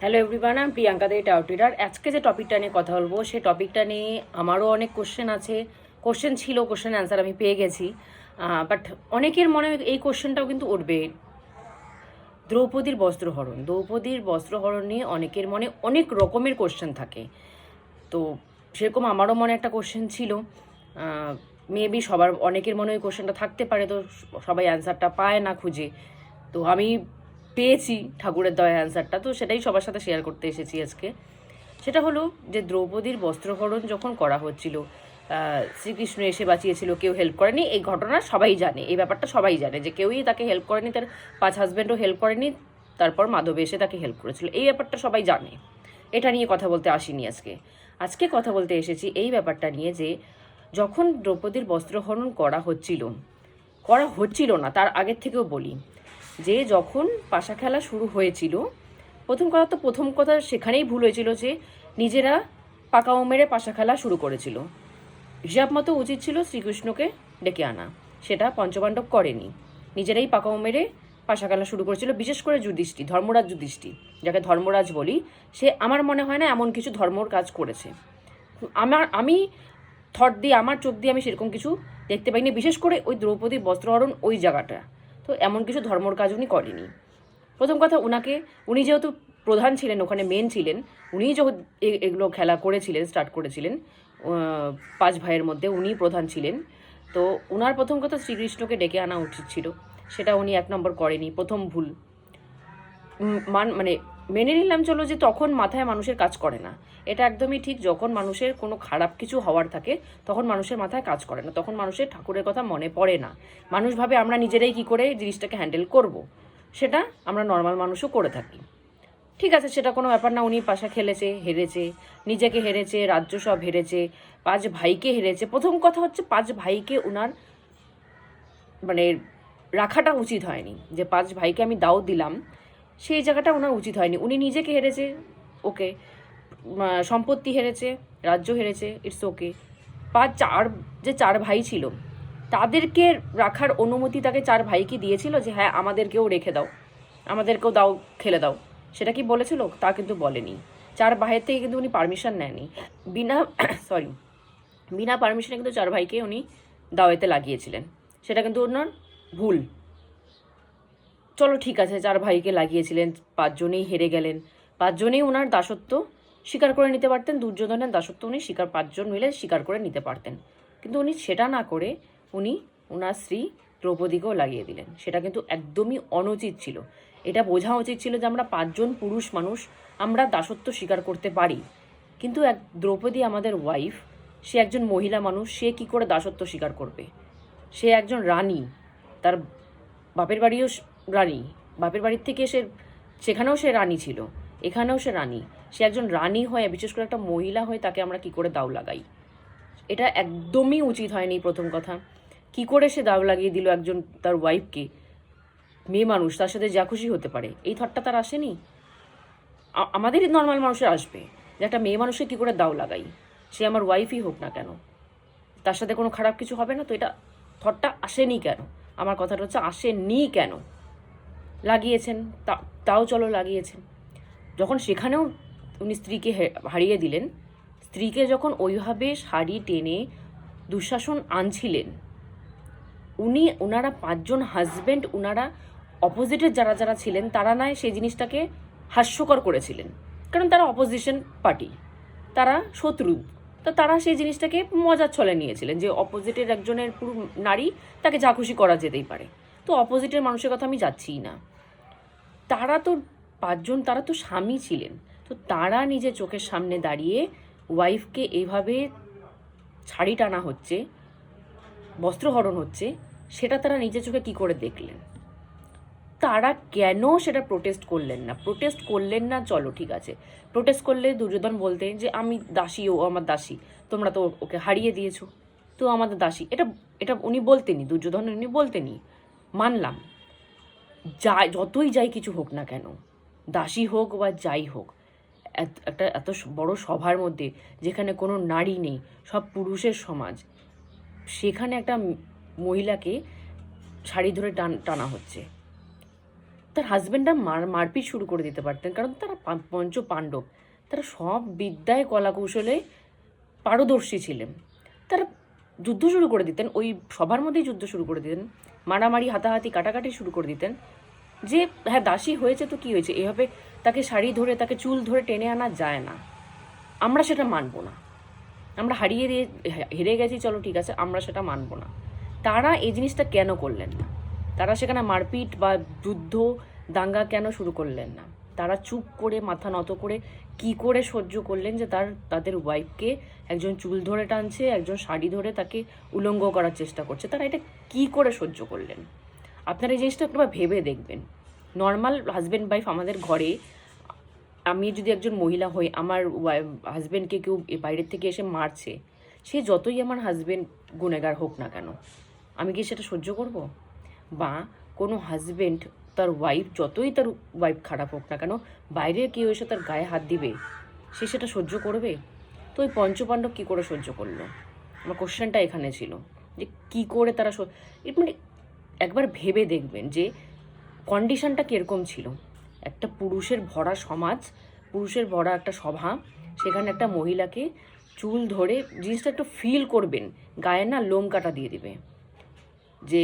Hello everyone, আমি প্রিয়াঙ্কা দে টাউটিরার। আজকে যে টপিকটা নিয়ে কথা বলবো সেই টপিকটা নিয়ে আমারও অনেক কোশ্চেন আছে। কোশ্চেন ছিল, কোশ্চেন অ্যান্সার আমি পেয়ে গেছি, বাট অনেকের মনে এই কোশ্চেনটাও কিন্তু উঠবে। দ্রৌপদীর বস্ত্রহরণ নিয়ে অনেকের মনে অনেক রকমের কোশ্চেন থাকে। তো সেরকম আমারও মনে একটা কোশ্চেন ছিল। মেবি সবার অনেকের মনে ওই কোশ্চেনটা থাকতে পারে, তো সবাই অ্যান্সারটা পায় না খুঁজে। তো আমি পেয়েছি ঠাকুরের দয়া অ্যান্সারটা, তো সেটাই সবার সাথে শেয়ার করতে এসেছি আজকে। সেটা হলো যে দ্রৌপদীর বস্ত্রহরণ যখন করা হচ্ছিল, শ্রীকৃষ্ণ এসে বাঁচিয়েছিল, কেউ হেল্প করেনি। এই ঘটনা সবাই জানে, এই ব্যাপারটা সবাই জানে যে কেউই তাকে হেল্প করেনি, তার 5 হাজব্যান্ডও হেল্প করেনি। তারপর মাধব এসে তাকে হেল্প করেছিল, এই ব্যাপারটা সবাই জানে। এটা নিয়ে কথা বলতে আসিনি আজকে। আজকে কথা বলতে এসেছি এই ব্যাপারটা নিয়ে যে যখন দ্রৌপদীর বস্ত্রহরণ করা হচ্ছিল না, তার আগের থেকেও বলি যে যখন পাশা খেলা শুরু হয়েছিল, প্রথম কথা সেখানেই ভুল হয়েছিল যে নিজেরা পাকাও মেরে পাশা খেলা শুরু করেছিল। হিসাব মতো উচিত ছিল শ্রীকৃষ্ণকে ডেকে আনা, সেটা পঞ্চপাণ্ডব করেনি। নিজেরাই পাকাও মেরে পাশা খেলা শুরু করেছিল। বিশেষ করে ধর্মরাজ যুধিষ্ঠির, যাকে ধর্মরাজ বলি, সে আমার মনে হয় না এমন কিছু ধর্মর কাজ করেছে। আমি আমার চোখ দিয়ে আমি সেরকম কিছু দেখতে পাইনি, বিশেষ করে ওই দ্রৌপদী বস্ত্রহরণ ওই জায়গাটা। তো এমন কিছু ধর্মর কাজ উনি করেনি। প্রথম কথা, উনি যেহেতু প্রধান ছিলেন, ওখানে মেন ছিলেন, উনিই যখন এগুলো খেলা করেছিলেন, স্টার্ট করেছিলেন, 5 ভাইয়ের মধ্যে উনিই প্রধান ছিলেন। তো উনার প্রথম কথা শ্রীকৃষ্ণকে ডেকে আনা উচিত ছিল, সেটা উনি 1 নম্বর করেনি, প্রথম ভুল। মানে মেনে নিলাম চলো যে তখন মাথায় মানুষের কাজ করে না, এটা একদমই ঠিক। যখন মানুষের কোনো খারাপ কিছু হওয়ার থাকে তখন মানুষের মাথায় কাজ করে না, তখন মানুষের ঠাকুরের কথা মনে পড়ে না। মানুষ ভাবে আমরা নিজেরাই কী করে জিনিসটাকে হ্যান্ডেল করব, সেটা আমরা নর্মাল মানুষও করে থাকি। ঠিক আছে, সেটা কোনো ব্যাপার না। উনি পাশা খেলেছে, হেরেছে, নিজেকে হেরেছে, রাজ্য সব হেরেছে, 5 ভাইকে হেরেছে। প্রথম কথা হচ্ছে 5 ভাইকে উনার মানে রাখাটা উচিত হয়নি, যে 5 ভাইকে আমি দাও দিলাম, সেই জায়গাটা ওনার উচিত হয়নি। উনি নিজেকে হেরেছে, ওকে, সম্পত্তি হেরেছে, রাজ্য হেরেছে, ইটস ওকে। যে 4 ভাই ছিল তাদেরকে রাখার অনুমতি তাকে 4 ভাইকে দিয়েছিল যে হ্যাঁ আমাদেরকেও রেখে দাও, আমাদেরকেও দাও, খেলে দাও, সেটা কি বলেছিল? তা কিন্তু বলেনি। 4 ভাইয়ের থেকে কিন্তু উনি পারমিশন নেয়নি। বিনা সরি বিনা পারমিশনে কিন্তু 4 ভাইকে উনি দাওয়াতে লাগিয়েছিলেন, সেটা কিন্তু ওনার ভুল। চলো ঠিক আছে, 4 ভাইকে লাগিয়েছিলেন, 5 জনেই হেরে গেলেন, 5 জনেই ওনার দাসত্ব স্বীকার করে নিতে পারতেন। দুর্যোধনের দাসত্ব উনি 5 জন মিলে স্বীকার করে নিতে পারতেন, কিন্তু উনি সেটা না করে উনি ওনার স্ত্রী দ্রৌপদীকেও লাগিয়ে দিলেন। সেটা কিন্তু একদমই অনুচিত ছিল। এটা বোঝা উচিত ছিল যে আমরা 5 জন পুরুষ মানুষ, আমরা দাসত্ব স্বীকার করতে পারি, কিন্তু দ্রৌপদী আমাদের ওয়াইফ, সে একজন মহিলা মানুষ, সে কি করে দাসত্ব স্বীকার করবে? সে একজন রানী, তার বাপের বাড়িও রানী, বাপের বাড়ির থেকে সেখানেও সে রানী ছিল, এখানেও সে রানী। সে একজন রানী হয়ে, বিশেষ করে একটা মহিলা হয়ে, তাকে আমরা কি করে দাও লাগাই? এটা একদমই উচিত হয়নি। প্রথম কথা, কি করে সে দাও লাগিয়ে দিল একজন তার ওয়াইফকে? মেয়ে মানুষ, তার সাথে যা খুশি হতে পারে, এই থটটা তার আসেনি? আমাদেরই নর্মাল মানুষের আসবে যে একটা মেয়ে মানুষকে কী করে দাও লাগাই, সে আমার ওয়াইফই হোক না কেন, তার সাথে কোনো খারাপ কিছু হবে না? তো এটা থটটা আসেনি কেন? আমার কথাটা হচ্ছে আসেনি কেন? লাগিয়েছেন, তাও চলো লাগিয়েছেন। যখন সেখানেও উনি স্ত্রীকে হারিয়ে দিলেন, স্ত্রীকে যখন ওইভাবে শাড়ি টেনে দুঃশাসন আনছিলেন, ওনারা 5 জন হাজব্যান্ড, ওনারা অপোজিটের যারা যারা ছিলেন তারা নয় সেই জিনিসটাকে হাস্যকর করেছিলেন, কারণ তারা অপোজিশন পার্টি, তারা শত্রু। তো তারা সেই জিনিসটাকে মজার ছলে নিয়েছিলেন যে অপোজিটের একজনের পুরো নারী, তাকে যা খুশি করা যেতেই পারে। তো অপোজিটের মানুষের কথা আমি যাচ্ছিই না। তারা তো 5 জন, তারা তো স্বামী ছিলেন, তো তারা নিজের চোখের সামনে দাঁড়িয়ে ওয়াইফকে এইভাবে ছাড়ি টানা হচ্ছে, বস্ত্রহরণ হচ্ছে, সেটা তারা নিজের চোখে কী করে দেখলেন? তারা কেন সেটা প্রোটেস্ট করলেন না? চলো ঠিক আছে, প্রোটেস্ট করলে দুর্যোধন বলতেন যে আমি দাসী, ও আমার দাসী, তোমরা তো ওকে হারিয়ে দিয়েছো, তো আমাদের দাসী। এটা এটা উনি বলতেনই, দুর্যোধন উনি বলতেনই, মানলাম। যতই যাই কিছু হোক না কেন, দাসী হোক বা যাই হোক, একটা এত বড় সভার মধ্যে যেখানে কোনো নারী নেই, সব পুরুষের সমাজ, সেখানে একটা মহিলাকে শাড়ি ধরে টানা হচ্ছে, তার হাজব্যান্ডরা মারপিট শুরু করে দিতে পারতেন, কারণ তারা পঞ্চ পাণ্ডব, তারা সব বিদ্যায় কলা কৌশলে পারদর্শী ছিলেন। তারা যুদ্ধ শুরু করে দিতেন, ওই সবার মধ্যেই যুদ্ধ শুরু করে দিতেন, মারামারি হাতাহাতি কাটাকাটি শুরু করে দিতেন। যে হ্যাঁ দাসী হয়েছে তো কি হয়েছে, এভাবে তাকে শাড়ি ধরে তাকে চুল ধরে টেনে আনা যায় না, আমরা সেটা মানবো না। আমরা হেরে গেছি, চলো ঠিক আছে, আমরা সেটা মানবো না। তারা এই জিনিসটা কেন করলেন না? তারা সেখানে মারপিট বা যুদ্ধ দাঙ্গা কেন শুরু করলেন না? তারা চুপ করে মাথা নত করে কি করে সহ্য করলেন যে তাদের ওয়াইফকে একজন চুল ধরে টানছে, একজন শাড়ি ধরে তাকে উলঙ্গ করার চেষ্টা করছে? তারা এটা কি করে সহ্য করলেন? আপনারা এই জিনিসটা একবার ভেবে দেখবেন। নর্মাল হাজব্যান্ড ওয়াইফ আমাদের ঘরে, আমি যদি একজন মহিলা হই, আমার হাজব্যান্ডকে কেউ বাইরের থেকে এসে মারছে, সে যতই আমার হাজব্যান্ড গুনেগার হোক না কেন, আমি কি সেটা সহ্য করব? বা কোনো হাজব্যান্ড তার ওয়াইফ, যতই তার ওয়াইফ খারাপ হোক না কেন, বাইরে কেউ এসে তার গায়ে হাত দিবে, সে সেটা সহ্য করবে? তো ওই পঞ্চপাণ্ডব কী করে সহ্য করলো? আমার কোশ্চেনটা এখানে ছিল যে কি করে তারা মানে একবার ভেবে দেখবেন যে কন্ডিশনটা কীরকম ছিল। একটা পুরুষের ভরা সমাজ, পুরুষের ভরা একটা সভা, সেখানে একটা মহিলাকে চুল ধরে, জিনিসটা একটু ফিল করবেন, গায়ে না লোম কাটা দিয়ে দিবে, যে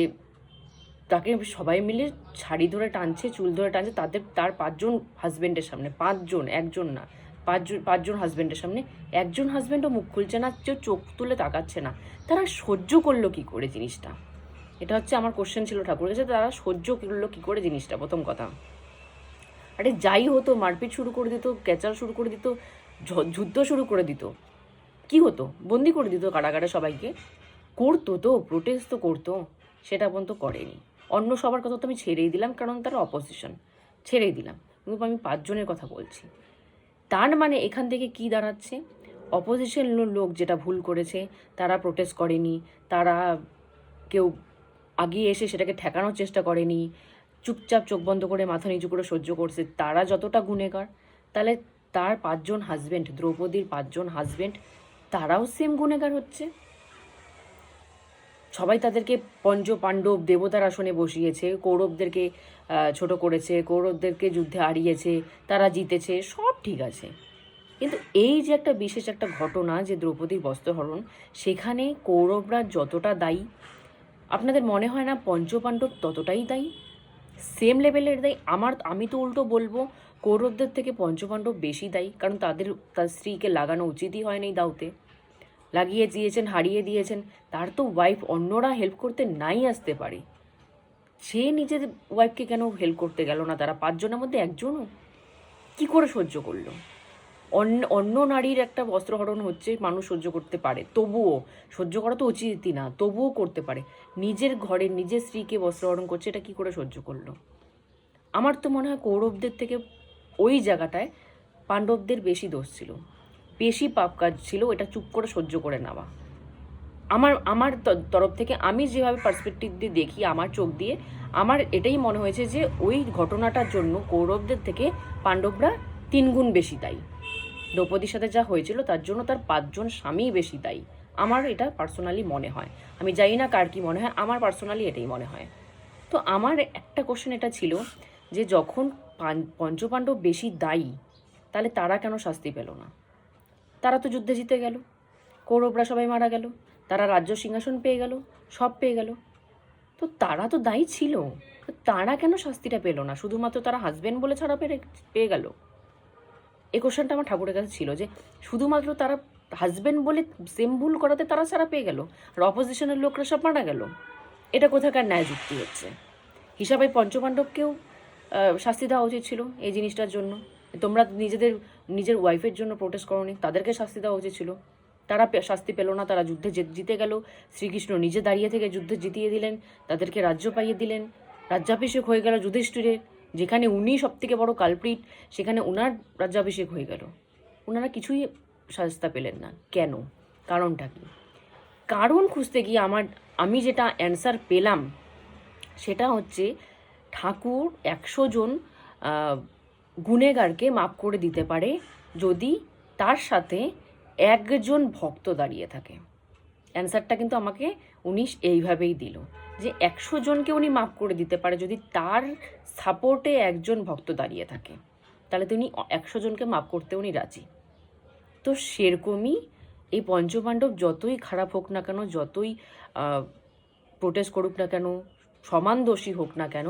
তাকে সবাই মিলে শাড়ি ধরে টানছে, চুল ধরে টানছে, তার 5জন হাজব্যান্ডের সামনে, 5জন, একজন না, 5জন হাজব্যান্ডের সামনে, একজন হাজব্যান্ডও মুখ খুলছে না, কেউ চোখ তুলে তাকাচ্ছে না। তারা সহ্য করলো কি করে জিনিসটা? এটা হচ্ছে আমার কোশ্চেন ছিল ঠাকুরের কাছে, তারা সহ্য করলো কি করে জিনিসটা? প্রথম কথা, আরে যাই হতো, মারপিট শুরু করে দিত, ক্যাচাল শুরু করে দিত, যুদ্ধ শুরু করে দিত, কি হতো? বন্দি করে দিত কারাগারে সবাইকে। করতো তো, প্রোটেস্ট তো করতো, সেটা পর্যন্ত করেনি। অন্য সবার কথা তো আমি ছেড়েই দিলাম, কারণ তারা অপোজিশন, ছেড়েই দিলাম, কিন্তু আমি 5জনের কথা বলছি। তার মানে এখান থেকে কি দাঁড়াচ্ছে? অপোজিশন লোক যেটা ভুল করেছে, তারা প্রোটেস্ট করেনি, তারা কেউ আগিয়ে এসে সেটাকে ঠেকানোর চেষ্টা করেনি, চুপচাপ চোখ বন্ধ করে মাথা নিচু করে সহ্য করছে, তারা যতটা গুনেগার, তাহলে তার 5জন হাজব্যান্ড, দ্রৌপদীর 5জন হাজব্যান্ড, তারাও সেম গুনেগার হচ্ছে। সবাই তাদেরকে পঞ্চ পাণ্ডব দেবতার আসনে বসিয়েছে, কৌরবদেরকে ছোট করেছে, কৌরবদেরকে যুদ্ধে হারিয়েছে, তারা জিতেছে, সব ঠিক আছে। কিন্তু এই যে একটা বিশেষ একটা ঘটনা, যে দ্রৌপদীর বস্ত্রহরণ, সেখানে কৌরবরা যতটা দায়ী, আপনাদের মনে হয় না পঞ্চপাণ্ডব ততটাই দায়ী? সেম লেভেলের দায়ী? আমি তো উল্টো বলবো, কৌরবদের থেকে পঞ্চপাণ্ডব বেশি দায়ী, কারণ তার স্ত্রীকে লাগানো উচিতই হয়নি দাউতে, লাগিয়ে দিয়েছেন, হারিয়ে দিয়েছেন। তার তো ওয়াইফ, অন্যরা হেল্প করতে নাই আসতে পারে, সে নিজের ওয়াইফকে কেন হেল্প করতে গেল না? তারা 5জনের মধ্যে একজনও কি করে সহ্য করলো? অন্য নারীর একটা বস্ত্রহরণ হচ্ছে, মানুষ সহ্য করতে পারে, তবুও সহ্য করা তো উচিতই না, তবুও করতে পারে। নিজের ঘরে নিজের স্ত্রীকে বস্ত্রহরণ করছে, এটা কি করে সহ্য করলো? আমার তো মনে হয় কৌরবদের থেকে ওই জায়গাটায় পাণ্ডবদের বেশি দোষ ছিল, বেশি পাপ কাজ ছিল, এটা চুপ করে সহ্য করে নেওয়া। আমার তরফ থেকে, আমি যেভাবে পার্সপেক্টিভ দিয়ে দেখি, আমার চোখ দিয়ে, আমার এটাই মনে হয়েছে যে ওই ঘটনাটার জন্য কৌরবদের থেকে পাণ্ডবরা 3 গুণ বেশি দায়ী। দ্রৌপদীর সাথে যা হয়েছিল তার জন্য তার 5জন স্বামী বেশি দায়ী, আমার এটা পার্সোনালি মনে হয়। আমি জানি না কার কি মনে হয়, আমার পার্সোনালি এটাই মনে হয়। তো আমার একটা কোশ্চেন এটা ছিল যে যখন পঞ্চপাণ্ডব বেশি দায়ী, তাহলে তারা কেন শাস্তি পেল না? তারা তো যুদ্ধে জিতে গেল, কৌরবরা সবাই মারা গেল, তারা রাজ্য সিংহাসন পেয়ে গেল, সব পেয়ে গেল, তো তারা তো দায়ী ছিল, তারা কেন শাস্তিটা পেল না? শুধুমাত্র তারা হাজবেন্ড বলে ছাড়া পেয়ে গেল? এই কোশ্চেনটা আমার ঠাকুরের কাছে ছিল, যে শুধুমাত্র তারা হাজবেন্ড বলে সেম ভুল করাতে তারা ছাড়া পেয়ে গেল, আর অপোজিশনের লোকরা সব মারা গেল। এটা কোথাকার ন্যায় যুক্তি হচ্ছে? হিসাবে পঞ্চপাণ্ডবকেও শাস্তি দেওয়া উচিত ছিল এই জিনিসটার জন্য। তোমরা নিজের ওয়াইফের জন্য প্রোটেস্ট করোনি, তাদেরকে শাস্তি দেওয়া উচিত ছিল। তারা শাস্তি পেল না, তারা যুদ্ধে জিতে গেল, শ্রীকৃষ্ণ নিজে দাঁড়িয়ে থেকে যুদ্ধে জিতিয়ে দিলেন, তাদেরকে রাজ্য পাইয়ে দিলেন, রাজ্যাভিষেক হয়ে গেল যুধিষ্ঠিরের, যেখানে উনি সবথেকে বড় কালপ্রিট, সেখানে উনার রাজ্যাভিষেক হয়ে গেল, ওনারা কিছুই শাস্তি পেলেন না। কেন? কারণটা কি? কারণ খুঁজতে গিয়ে আমি যেটা অ্যান্সার পেলাম সেটা হচ্ছে, ঠাকুর 100 জন গুনেগারকে মাফ করে দিতে পারে যদি তার সাথে একজন ভক্ত দাঁড়িয়ে থাকে। অ্যান্সারটা কিন্তু আমাকে উনি এইভাবেই দিল, যে 100 জনকে উনি মাফ করে দিতে পারে যদি তার সাপোর্টে একজন ভক্ত দাঁড়িয়ে থাকে, তাহলে তিনি 100 জনকে মাফ করতে উনি রাজি। তো সেরকমই এই পঞ্চপাণ্ডব যতই খারাপ হোক না কেন, যতই প্রোটেস্ট করুক না কেন, সমান দোষী হোক না কেন,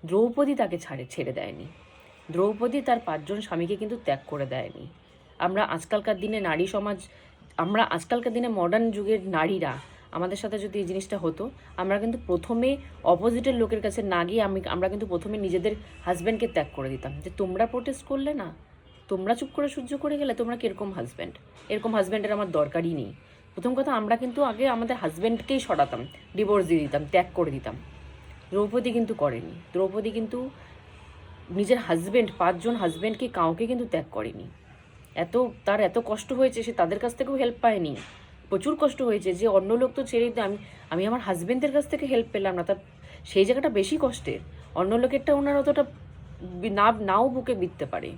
দ্রৌপদী তাকে ছেড়ে দেয়নি। দ্রৌপদী তার 5 জন স্বামীকে কিন্তু ত্যাগ করে দেয়নি। আমরা আজকালকার দিনে নারী সমাজ, আমরা আজকালকার দিনে মডার্ন যুগের নারীরা আমাদের সাথে যদি এই জিনিসটা হতো, আমরা কিন্তু প্রথমে অপোজিটের লোকের কাছে না গিয়ে আমরা কিন্তু প্রথমে নিজেদের হাজব্যান্ডকে ত্যাগ করে দিতাম, যে তোমরা প্রোটেস্ট করলে না, তোমরা চুপ করে সহ্য করে গেলে, তোমরা কীরকম হাজব্যান্ড, এরকম হাজব্যান্ডের আমার দরকারই নেই। প্রথম কথা, আমরা কিন্তু আগে আমাদের হাজব্যান্ডকেই সরাতাম, ডিভোর্স দিয়ে দিতাম, ত্যাগ করে দিতাম। দ্রৌপদী কিন্তু করেনি। দ্রৌপদী কিন্তু নিজের হাজব্যান্ড, 5 জন হাজব্যান্ডকে কাউকে কিন্তু ত্যাগ করেনি। তার এত কষ্ট হয়েছে, সে তাদের কাছ থেকেও হেল্প পায়নি। প্রচুর কষ্ট হয়েছে, যে অন্য লোক তো ছেড়ে দিতে, আমি আমার হাজব্যান্ডের কাছ থেকে হেল্প পেলাম না, তার সেই জায়গাটা বেশি কষ্টের। অন্য লোকেরটা ওনার অতটা নাও বুকে বিঁধতে পারে,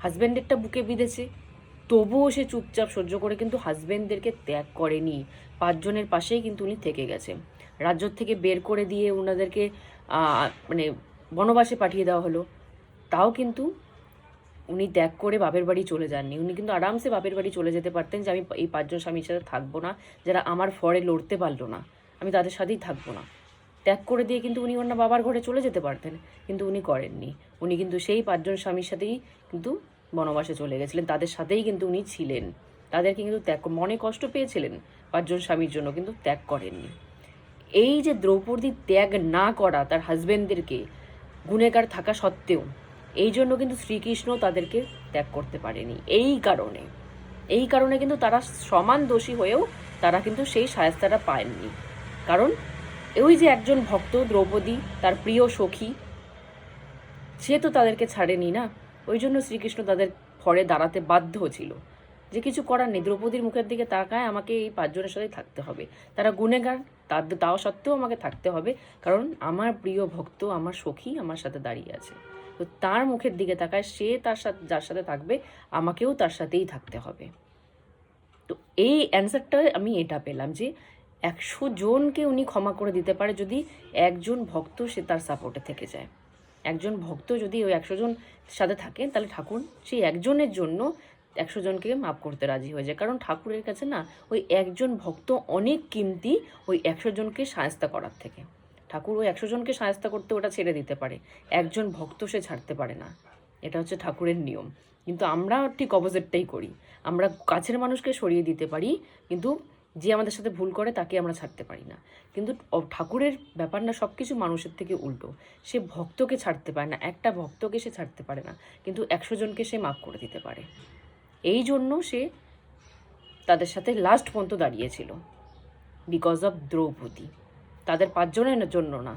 হাজব্যান্ডেরটা বুকে বিঁধেছে, তবুও সে চুপচাপ সহ্য করে কিন্তু হাজব্যান্ডদেরকে ত্যাগ করেনি। 5 জনের পাশেই কিন্তু উনি থেকে গেছে। রাজ্য থেকে বের করে দিয়ে ওনাদেরকে মানে বনবাসে পাঠিয়ে দেওয়া হলো, তাও কিন্তু উনি ত্যাগ করে বাপের বাড়ি চলে যাননি। উনি কিন্তু আরামসে বাপের বাড়ি চলে যেতে পারতেন, যে আমি এই 5 জন স্বামীর সাথে থাকবো না, যারা আমার ফরে লড়তে পারলো না, আমি তাদের সাথেই থাকবো না। ত্যাগ করে দিয়ে কিন্তু উনি ওনার বাবার ঘরে চলে যেতে পারতেন, কিন্তু উনি করেননি। উনি কিন্তু সেই 5 জন স্বামীর সাথেই কিন্তু বনবাসে চলে গেছিলেন, তাদের সাথেই কিন্তু উনি ছিলেন। তাদেরকে কিন্তু মনে কষ্ট পেয়েছিলেন 5 জন স্বামীর জন্য, কিন্তু ত্যাগ করেননি। এই যে দ্রৌপদী ত্যাগ না করা তার হাজবেন্ডদেরকে, গুণেগার থাকা সত্ত্বেও, এই জন্য কিন্তু শ্রীকৃষ্ণ তাদেরকে ত্যাগ করতে পারেনি। এই কারণে কিন্তু তারা সমান দোষী হয়েও তারা কিন্তু সেই শায়েস্তাটা পায়নি। কারণ ওই যে একজন ভক্ত দ্রৌপদী, তার প্রিয় সখী, সে তো তাদেরকে ছাড়েনি না। ওই জন্য শ্রীকৃষ্ণ তাদের ফরে দাঁড়াতে বাধ্য ছিল, যে কিছু করার নেই, দ্রৌপদীর মুখের দিকে তাকায় আমাকে এই 5 জনের সাথে থাকতে হবে। তারা গুণেগার, তাও সত্ত্বেও আমাকে থাকতে হবে, কারণ আমার প্রিয় ভক্ত, আমার সখী আমার সাথে দাঁড়িয়ে আছে। তো তার মুখের দিকে তাকায়, সে তার সাথে যার সাথে থাকবে, আমাকেও তার সাথেই থাকতে হবে। তো এই অ্যান্সারটা আমি এটা পেলাম, যে 100 জনকে উনি ক্ষমা করে দিতে পারে যদি একজন ভক্ত সে তার সাপোর্টে থেকে যায়। একজন ভক্ত যদি ওই 100 জন সাথে থাকে, তাহলে ঠাকুর সেই একজনের জন্য 100 জনকে মাফ করতে রাজি হয়ে যায়। কারণ ঠাকুরের কাছে না ওই একজন ভক্ত অনেক কিমতি ওই 100 জনকে সায়স্তা করার থেকে। ঠাকুর ওই 100 জনকে সায়স্তা করতে ওটা ছেড়ে দিতে পারে, একজন ভক্ত সে ছাড়তে পারে না। এটা হচ্ছে ঠাকুরের নিয়ম। কিন্তু আমরা ঠিক অপোজিটটাই করি। আমরা কাছের মানুষকে সরিয়ে দিতে পারি, কিন্তু যে আমাদের সাথে ভুল করে তাকে আমরা ছাড়তে পারি না। কিন্তু ঠাকুরের ব্যাপার না, সব কিছু মানুষের থেকে উল্টো। সে ভক্তকে ছাড়তে পারে না, একটা ভক্তকে সে ছাড়তে পারে না, কিন্তু 100 জনকে সে মাফ করে দিতে পারে। এই জন্য সে তাদের সাথে লাস্ট পর্যন্ত দাঁড়িয়েছিল, বিকজ অফ দ্রৌপদী। তাদের 5 জনের জন্য না,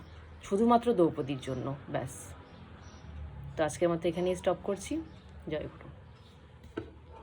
শুধুমাত্র দ্রৌপদীর জন্য, ব্যাস। তো আজকের মতো এখানেই স্টপ করছি। জয় গুরু।